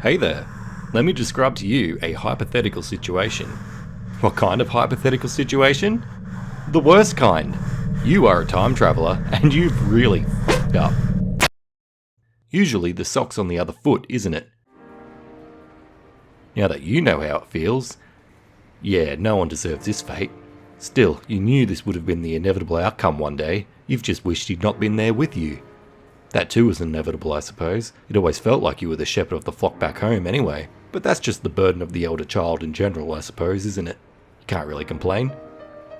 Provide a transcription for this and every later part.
Hey there, let me describe to you a hypothetical situation. What kind of hypothetical situation? The worst kind. You are a time traveller and you've really f***ed up. Usually the sock's on the other foot, isn't it? Now that you know how it feels, yeah, no one deserves this fate. Still, you knew this would have been the inevitable outcome one day. You've just wished he'd not been there with you. That too was inevitable, I suppose. It always felt like you were the shepherd of the flock back home anyway. But that's just the burden of the elder child in general, I suppose, isn't it? You can't really complain.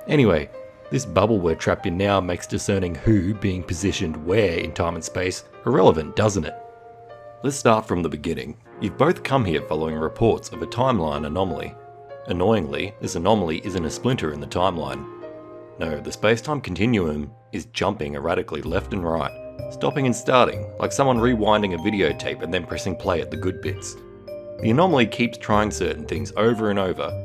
Anyway, this bubble we're trapped in now makes discerning who being positioned where in time and space irrelevant, doesn't it? Let's start from the beginning. You've both come here following reports of a timeline anomaly. Annoyingly, this anomaly isn't a splinter in the timeline. No, the space-time continuum is jumping erratically left and right, stopping and starting, like someone rewinding a videotape and then pressing play at the good bits. The anomaly keeps trying certain things over and over.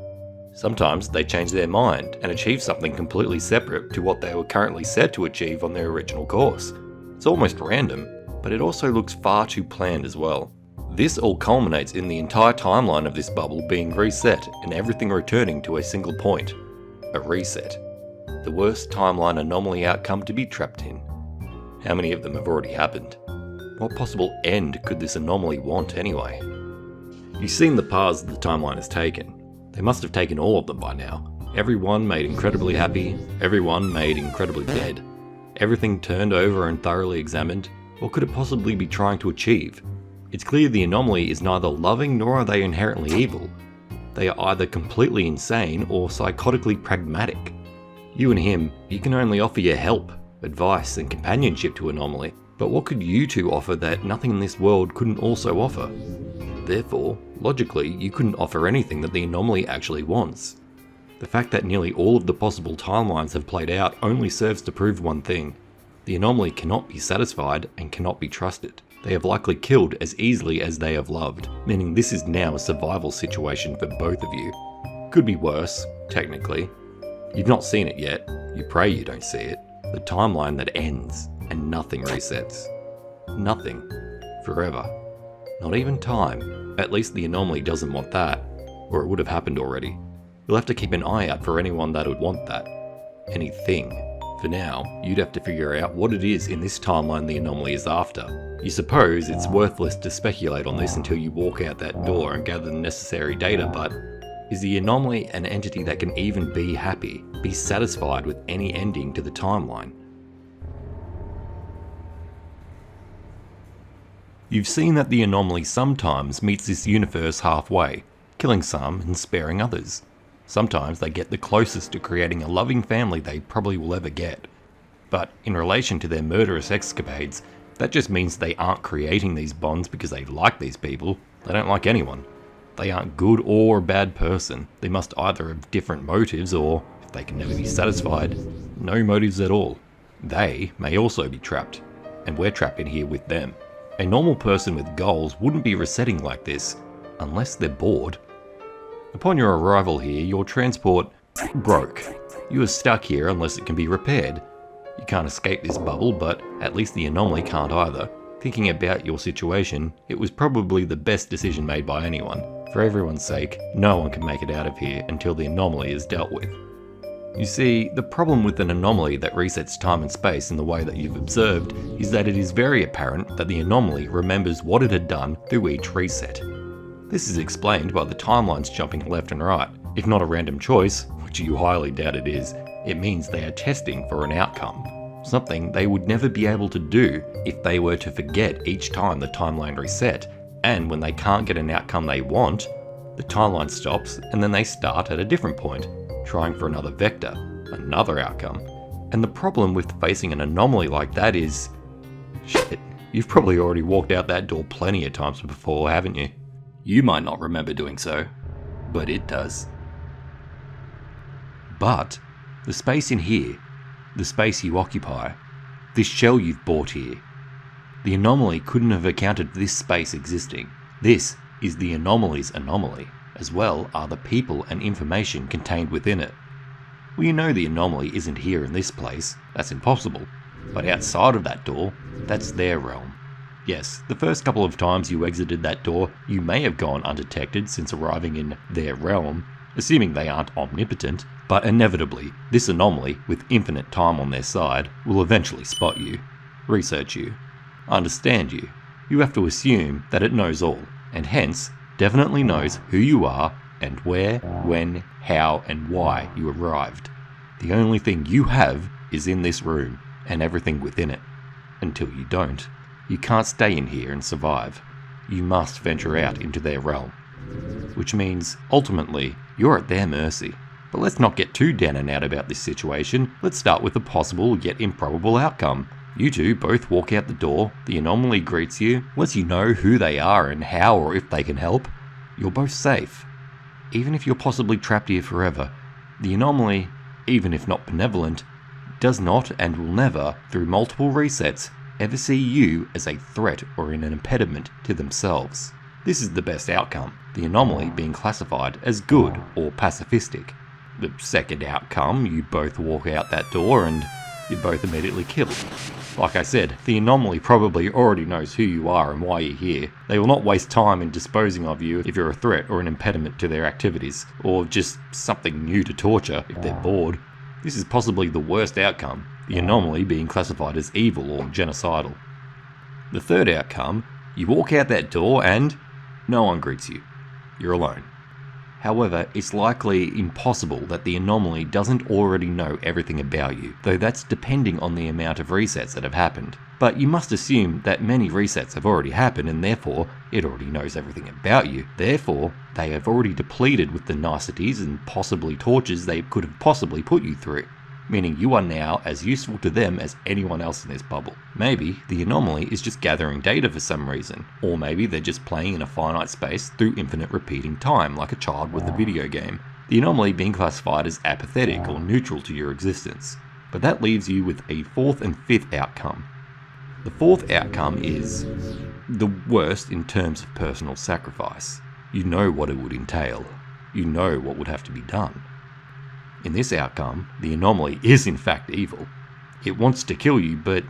Sometimes they change their mind and achieve something completely separate to what they were currently set to achieve on their original course. It's almost random, but it also looks far too planned as well. This all culminates in the entire timeline of this bubble being reset and everything returning to a single point. A reset. The worst timeline anomaly outcome to be trapped in. How many of them have already happened? What possible end could this anomaly want anyway? You've seen the paths the timeline has taken. They must have taken all of them by now. Everyone made incredibly happy, everyone made incredibly dead. Everything turned over and thoroughly examined. What could it possibly be trying to achieve? It's clear the anomaly is neither loving nor are they inherently evil. They are either completely insane or psychotically pragmatic. You and him, you can only offer your help, advice and companionship to Anomaly, but what could you two offer that nothing in this world couldn't also offer? Therefore, logically, you couldn't offer anything that the Anomaly actually wants. The fact that nearly all of the possible timelines have played out only serves to prove one thing. The Anomaly cannot be satisfied and cannot be trusted. They have likely killed as easily as they have loved, meaning this is now a survival situation for both of you. Could be worse, technically. You've not seen it yet, you pray you don't see it. The timeline that ends and nothing resets. Nothing. Forever. Not even time. At least the Anomaly doesn't want that, or it would have happened already. You'll have to keep an eye out for anyone that would want that. Anything. For now, you'd have to figure out what it is in this timeline the Anomaly is after. You suppose it's worthless to speculate on this until you walk out that door and gather the necessary data, but is the Anomaly an entity that can even be happy, be satisfied with any ending to the timeline? You've seen that the Anomaly sometimes meets this universe halfway, killing some and sparing others. Sometimes they get the closest to creating a loving family they probably will ever get. But in relation to their murderous escapades, that just means they aren't creating these bonds because they like these people. They don't like anyone. They aren't good or a bad person. They must either have different motives or, if they can never be satisfied, no motives at all. They may also be trapped, and we're trapped in here with them. A normal person with goals wouldn't be resetting like this, unless they're bored. Upon your arrival here, your transport broke. You are stuck here unless it can be repaired. You can't escape this bubble, but at least the Anomaly can't either. Thinking about your situation, it was probably the best decision made by anyone. For everyone's sake, no one can make it out of here until the Anomaly is dealt with. You see, the problem with an Anomaly that resets time and space in the way that you've observed is that it is very apparent that the Anomaly remembers what it had done through each reset. This is explained by the timelines jumping left and right. If not a random choice, which you highly doubt it is, it means they are testing for an outcome. Something they would never be able to do if they were to forget each time the timeline reset, and when they can't get an outcome they want, the timeline stops and then they start at a different point, trying for another vector, another outcome. And the problem with facing an Anomaly like that is, shit, you've probably already walked out that door plenty of times before, haven't you? You might not remember doing so, but it does. But the space in here, the space you occupy, this shell you've bought here, the Anomaly couldn't have accounted for this space existing. This is the Anomaly's anomaly, as well are the people and information contained within it. Well, you know the Anomaly isn't here in this place, that's impossible, but outside of that door, that's their realm. Yes, the first couple of times you exited that door, you may have gone undetected since arriving in their realm, assuming they aren't omnipotent, but inevitably, this anomaly, with infinite time on their side, will eventually spot you, research you, understand you. You have to assume that it knows all, and hence, definitely knows who you are and where, when, how, and why you arrived. The only thing you have is in this room, and everything within it. Until you don't. You can't stay in here and survive. You must venture out into their realm. Which means, ultimately, you're at their mercy. But let's not get too down and out about this situation. Let's start with a possible yet improbable outcome. You two both walk out the door, the anomaly greets you, lets you know who they are and how or if they can help. You're both safe. Even if you're possibly trapped here forever, the anomaly, even if not benevolent, does not and will never, through multiple resets, ever see you as a threat or an impediment to themselves. This is the best outcome, the anomaly being classified as good or pacifistic. The second outcome, you both walk out that door and you're both immediately killed. Like I said, the anomaly probably already knows who you are and why you're here. They will not waste time in disposing of you if you're a threat or an impediment to their activities, or just something new to torture if they're bored. This is possibly the worst outcome, the anomaly being classified as evil or genocidal. The third outcome, you walk out that door and no one greets you. You're alone. However, it's likely impossible that the anomaly doesn't already know everything about you, though that's depending on the amount of resets that have happened. But you must assume that many resets have already happened and therefore it already knows everything about you. Therefore, they have already depleted with the niceties and possibly tortures they could have possibly put you through. Meaning you are now as useful to them as anyone else in this bubble. Maybe the anomaly is just gathering data for some reason, or maybe they're just playing in a finite space through infinite repeating time like a child with a video game. The anomaly being classified as apathetic or neutral to your existence. But that leaves you with a fourth and fifth outcome. The fourth outcome is the worst in terms of personal sacrifice. You know what it would entail. You know what would have to be done. In this outcome, the anomaly is in fact evil. It wants to kill you, but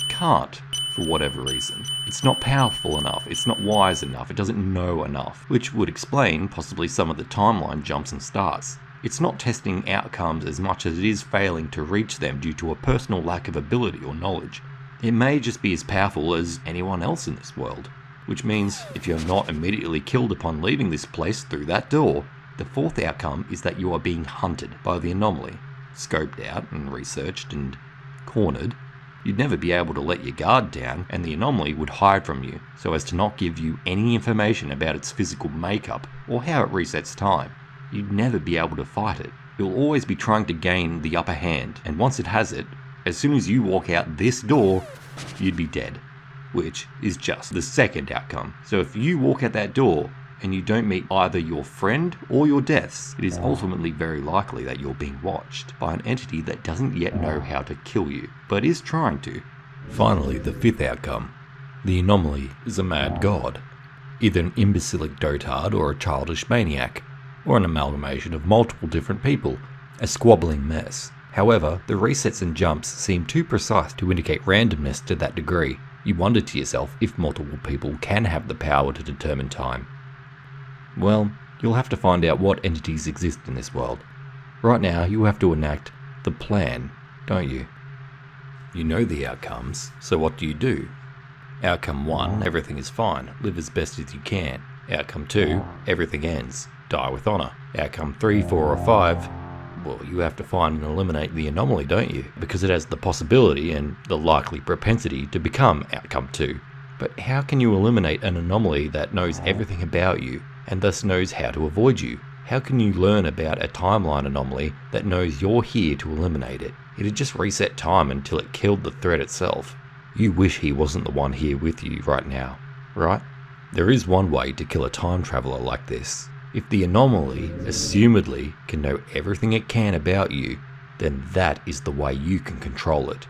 can't, for whatever reason. It's not powerful enough, it's not wise enough, it doesn't know enough, which would explain possibly some of the timeline jumps and starts. It's not testing outcomes as much as it is failing to reach them due to a personal lack of ability or knowledge. It may just be as powerful as anyone else in this world, which means if you're not immediately killed upon leaving this place through that door, the fourth outcome is that you are being hunted by the anomaly, scoped out and researched and cornered. You'd never be able to let your guard down, and the anomaly would hide from you so as to not give you any information about its physical makeup or how it resets time. You'd never be able to fight it. You'll always be trying to gain the upper hand, and once it has it, as soon as you walk out this door, you'd be dead, which is just the second outcome. So if you walk out that door, and you don't meet either your friend or your deaths, it is ultimately very likely that you're being watched by an entity that doesn't yet know how to kill you, but is trying to. Finally, the fifth outcome. The anomaly is a mad god. Either an imbecilic dotard or a childish maniac, or an amalgamation of multiple different people, a squabbling mess. However, the resets and jumps seem too precise to indicate randomness to that degree. You wonder to yourself if multiple people can have the power to determine time. Well, you'll have to find out what entities exist in this world. Right now, you have to enact the plan, don't you? You know the outcomes, so what do? Outcome 1, everything is fine, live as best as you can. Outcome 2, everything ends, die with honour. Outcome 3, 4 or 5, well, you have to find and eliminate the anomaly, don't you? Because it has the possibility and the likely propensity to become outcome 2. But how can you eliminate an anomaly that knows everything about you, and thus knows how to avoid you? How can you learn about a timeline anomaly that knows you're here to eliminate it? It'd just reset time until it killed the threat itself. You wish he wasn't the one here with you right now, right? There is one way to kill a time traveler like this. If the anomaly, assumedly, can know everything it can about you, then that is the way you can control it.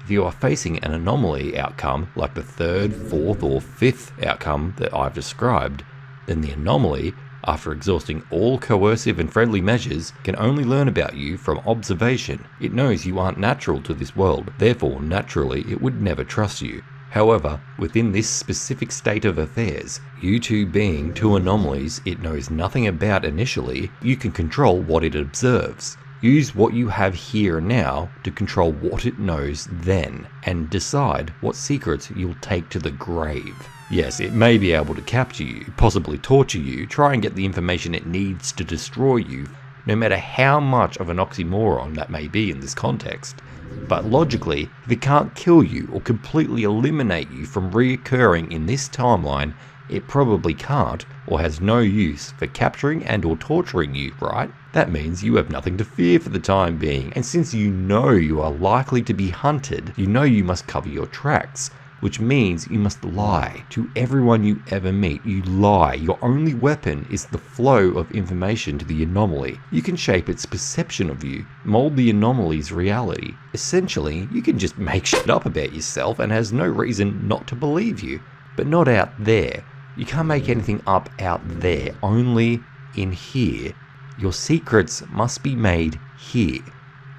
If you are facing an anomaly outcome like the third, fourth or fifth outcome that I've described, then the anomaly, after exhausting all coercive and friendly measures, can only learn about you from observation. It knows you aren't natural to this world, therefore naturally it would never trust you. However, within this specific state of affairs, you two being two anomalies it knows nothing about initially, you can control what it observes. Use what you have here now to control what it knows then, and decide what secrets you'll take to the grave. Yes, it may be able to capture you, possibly torture you, try and get the information it needs to destroy you, no matter how much of an oxymoron that may be in this context. But logically, if it can't kill you or completely eliminate you from reoccurring in this timeline, it probably can't or has no use for capturing and or torturing you, right? That means you have nothing to fear for the time being, and since you know you are likely to be hunted, you know you must cover your tracks, which means you must lie to everyone you ever meet. You lie. Your only weapon is the flow of information to the anomaly. You can shape its perception of you, mold the anomaly's reality. Essentially, you can just make shit up about yourself and has no reason not to believe you. But not out there. You can't make anything up out there, only in here. Your secrets must be made here,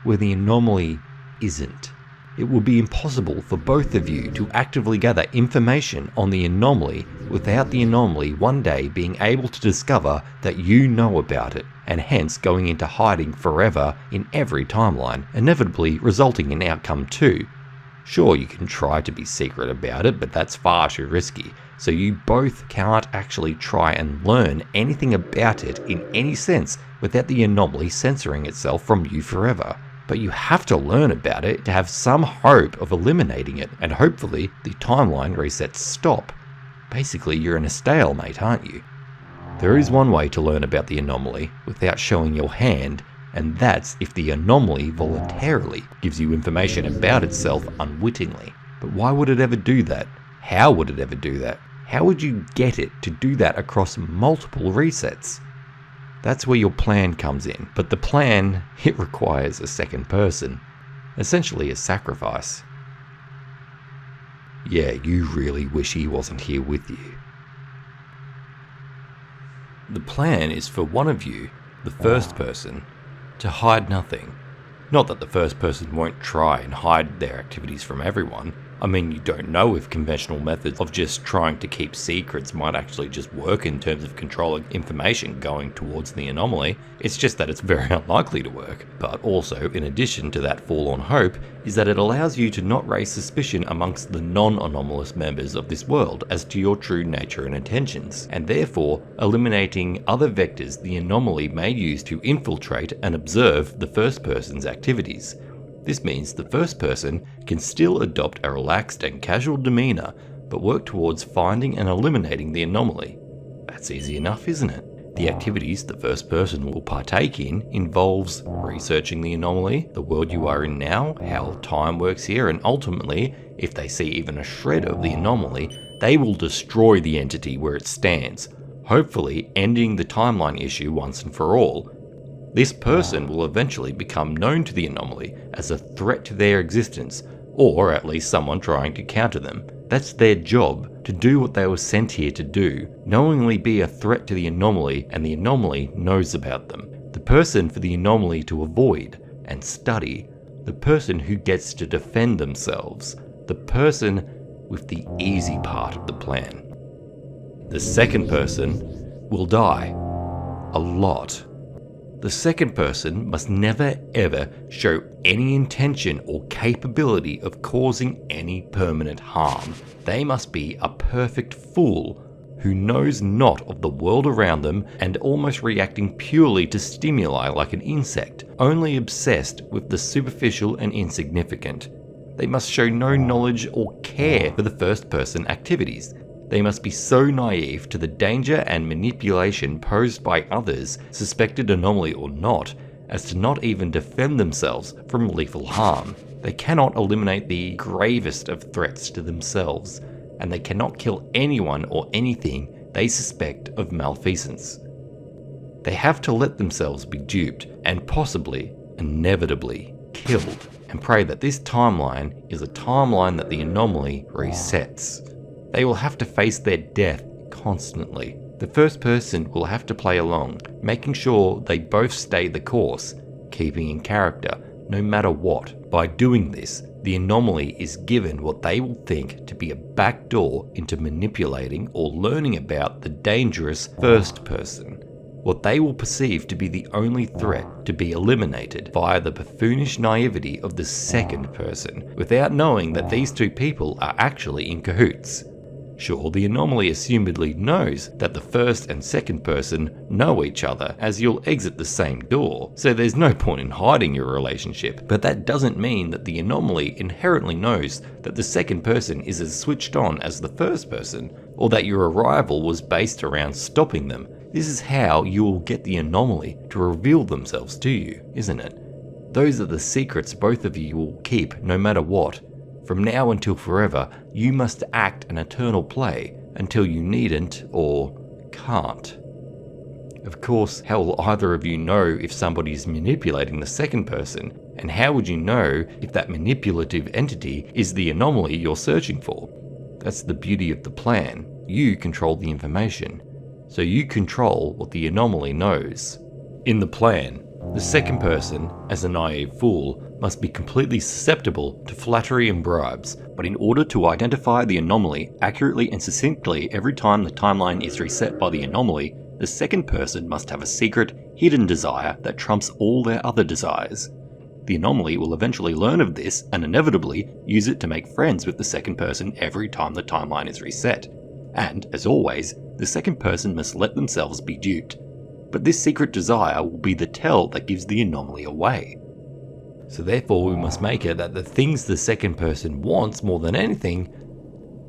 where the anomaly isn't. It will be impossible for both of you to actively gather information on the anomaly without the anomaly one day being able to discover that you know about it, and hence going into hiding forever in every timeline, inevitably resulting in outcome 2. Sure, you can try to be secret about it, but that's far too risky, so you both can't actually try and learn anything about it in any sense without the anomaly censoring itself from you forever. But you have to learn about it to have some hope of eliminating it, and hopefully the timeline resets stop. Basically, you're in a stalemate, aren't you? There is one way to learn about the anomaly without showing your hand, and that's if the anomaly voluntarily gives you information about itself unwittingly. But why would it ever do that? How would it ever do that? How would you get it to do that across multiple resets? That's where your plan comes in, but the plan, it requires a second person, essentially a sacrifice. Yeah, you really wish he wasn't here with you. The plan is for one of you, the first person, to hide nothing. Not that the first person won't try and hide their activities from everyone. I mean, you don't know if conventional methods of just trying to keep secrets might actually just work in terms of controlling information going towards the anomaly. It's just that it's very unlikely to work. But also, in addition to that forlorn hope, is that it allows you to not raise suspicion amongst the non-anomalous members of this world as to your true nature and intentions, and therefore eliminating other vectors the anomaly may use to infiltrate and observe the first person's activities. This means the first person can still adopt a relaxed and casual demeanour, but work towards finding and eliminating the anomaly. That's easy enough, isn't it? The activities the first person will partake in involves researching the anomaly, the world you are in now, how time works here, and ultimately, if they see even a shred of the anomaly, they will destroy the entity where it stands, hopefully ending the timeline issue once and for all. This person will eventually become known to the anomaly as a threat to their existence, or at least someone trying to counter them. That's their job, to do what they were sent here to do, knowingly be a threat to the anomaly, and the anomaly knows about them. The person for the anomaly to avoid and study, the person who gets to defend themselves, the person with the easy part of the plan. The second person will die. A lot. The second person must never ever show any intention or capability of causing any permanent harm. They must be a perfect fool who knows not of the world around them and almost reacting purely to stimuli like an insect, only obsessed with the superficial and insignificant. They must show no knowledge or care for the first person activities. They must be so naive to the danger and manipulation posed by others, suspected anomaly or not, as to not even defend themselves from lethal harm. They cannot eliminate the gravest of threats to themselves, and they cannot kill anyone or anything they suspect of malfeasance. They have to let themselves be duped, and possibly, inevitably, killed, and pray that this timeline is a timeline that the anomaly resets. They will have to face their death constantly. The first person will have to play along, making sure they both stay the course, keeping in character, no matter what. By doing this, The anomaly is given what they will think to be a backdoor into manipulating or learning about the dangerous first person, what they will perceive to be the only threat to be eliminated via the buffoonish naivety of the second person, without knowing that these two people are actually in cahoots. Sure, the anomaly assumedly knows that the first and second person know each other, as you'll exit the same door, so there's no point in hiding your relationship, but that doesn't mean that the anomaly inherently knows that the second person is as switched on as the first person, or that your arrival was based around stopping them. This is how you will get the anomaly to reveal themselves to you, isn't it? Those are the secrets both of you will keep no matter what. From now until forever, you must act an eternal play until you needn't or can't. Of course, how will either of you know if somebody is manipulating the second person? And how would you know if that manipulative entity is the anomaly you're searching for? That's the beauty of the plan. You control the information, so you control what the anomaly knows. In the plan, the second person, as a naive fool, must be completely susceptible to flattery and bribes, but in order to identify the anomaly accurately and succinctly every time the timeline is reset by the anomaly, the second person must have a secret, hidden desire that trumps all their other desires. The anomaly will eventually learn of this and inevitably use it to make friends with the second person every time the timeline is reset. And, as always, the second person must let themselves be duped. But this secret desire will be the tell that gives the anomaly away. So therefore we must make it that the things the second person wants more than anything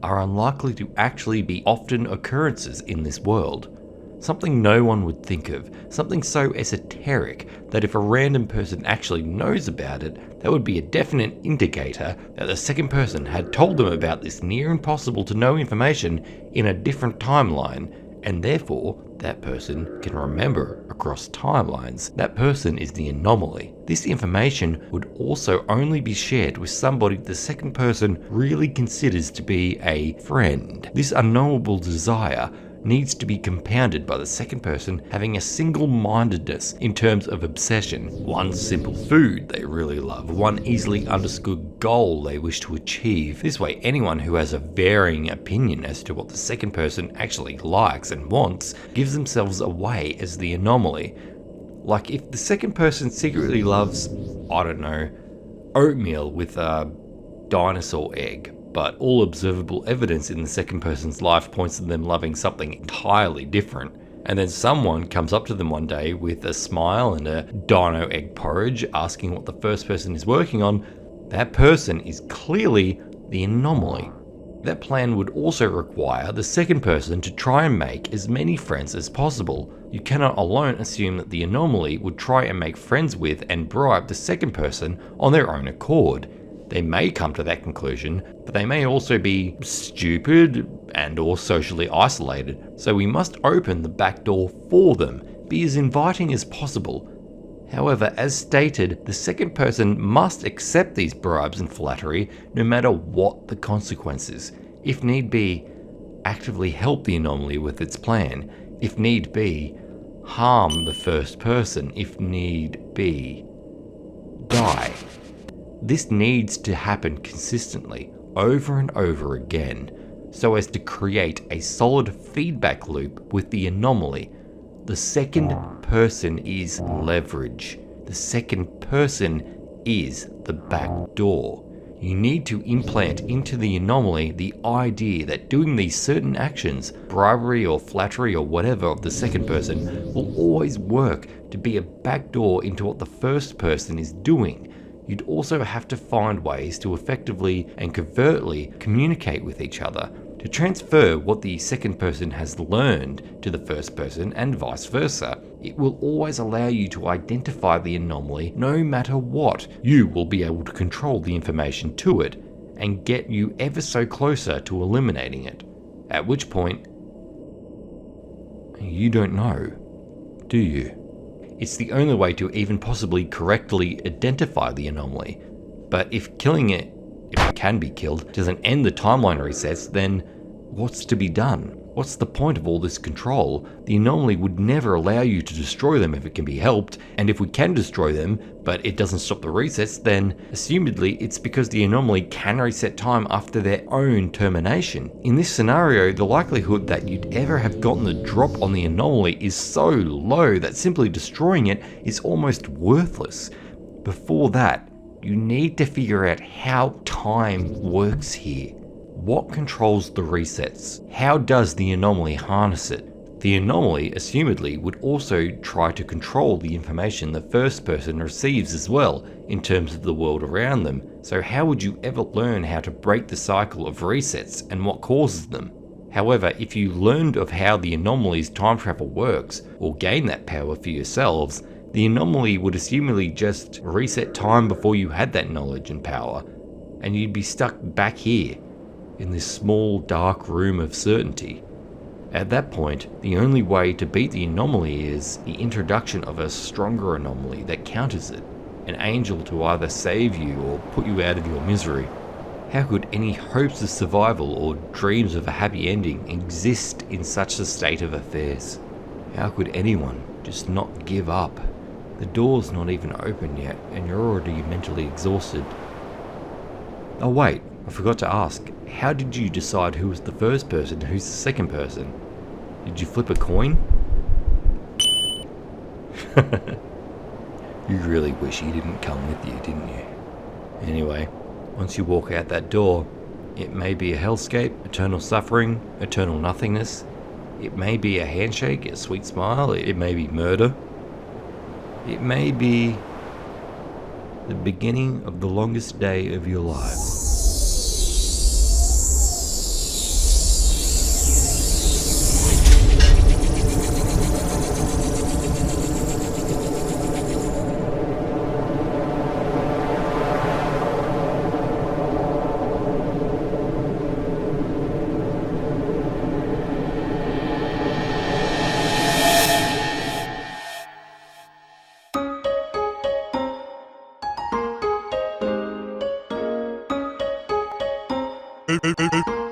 are unlikely to actually be often occurrences in this world. Something no one would think of, something so esoteric that if a random person actually knows about it, that would be a definite indicator that the second person had told them about this near impossible to know information in a different timeline, and therefore that person can remember across timelines. That person is the anomaly. This information would also only be shared with somebody the second person really considers to be a friend. This unknowable desire needs to be compounded by the second person having a single-mindedness in terms of obsession. One simple food they really love, one easily understood goal they wish to achieve. This way, anyone who has a varying opinion as to what the second person actually likes and wants gives themselves away as the anomaly. Like if the second person secretly loves, I don't know, oatmeal with a dinosaur egg, but all observable evidence in the second person's life points to them loving something entirely different. And then someone comes up to them one day with a smile and a dino egg porridge asking what the first person is working on. That person is clearly the anomaly. That plan would also require the second person to try and make as many friends as possible. You cannot alone assume that the anomaly would try and make friends with and bribe the second person on their own accord. They may come to that conclusion, but they may also be stupid and or socially isolated, so we must open the back door for them, be as inviting as possible. However, as stated, the second person must accept these bribes and flattery no matter what the consequences. If need be, actively help the anomaly with its plan. If need be, harm the first person. If need be, die. This needs to happen consistently, over and over again, so as to create a solid feedback loop with the anomaly. The second person is leverage. The second person is the back door. You need to implant into the anomaly the idea that doing these certain actions, bribery or flattery or whatever of the second person, will always work to be a backdoor into what the first person is doing. You'd also have to find ways to effectively and covertly communicate with each other, to transfer what the second person has learned to the first person and vice versa. It will always allow you to identify the anomaly no matter what. You will be able to control the information to it and get you ever so closer to eliminating it. At which point, you don't know, do you? It's the only way to even possibly correctly identify the anomaly. But if killing it, if it can be killed, doesn't end the timeline resets, then what's to be done? What's the point of all this control? The anomaly would never allow you to destroy them if it can be helped, and if we can destroy them, but it doesn't stop the resets, then assumedly it's because the anomaly can reset time after their own termination. In this scenario, the likelihood that you'd ever have gotten the drop on the anomaly is so low that simply destroying it is almost worthless. Before that, you need to figure out how time works here. What controls the resets? How does the anomaly harness it? The anomaly, assumedly, would also try to control the information the first person receives as well, in terms of the world around them. So how would you ever learn how to break the cycle of resets and what causes them? However, if you learned of how the anomaly's time travel works, or gain that power for yourselves, the anomaly would assumedly just reset time before you had that knowledge and power, and you'd be stuck back here, in this small dark room of certainty. At that point, the only way to beat the anomaly is the introduction of a stronger anomaly that counters it, an angel to either save you or put you out of your misery. How could any hopes of survival or dreams of a happy ending exist in such a state of affairs? How could anyone just not give up? The door's not even open yet, and you're already mentally exhausted. Oh wait, I forgot to ask, how did you decide who was the first person and who's the second person? Did you flip a coin? You really wish he didn't come with you, didn't you? Anyway, once you walk out that door, it may be a hellscape, eternal suffering, eternal nothingness. It may be a handshake, a sweet smile, it may be murder. It may be the beginning of the longest day of your life. Hey, hey, hey, hey.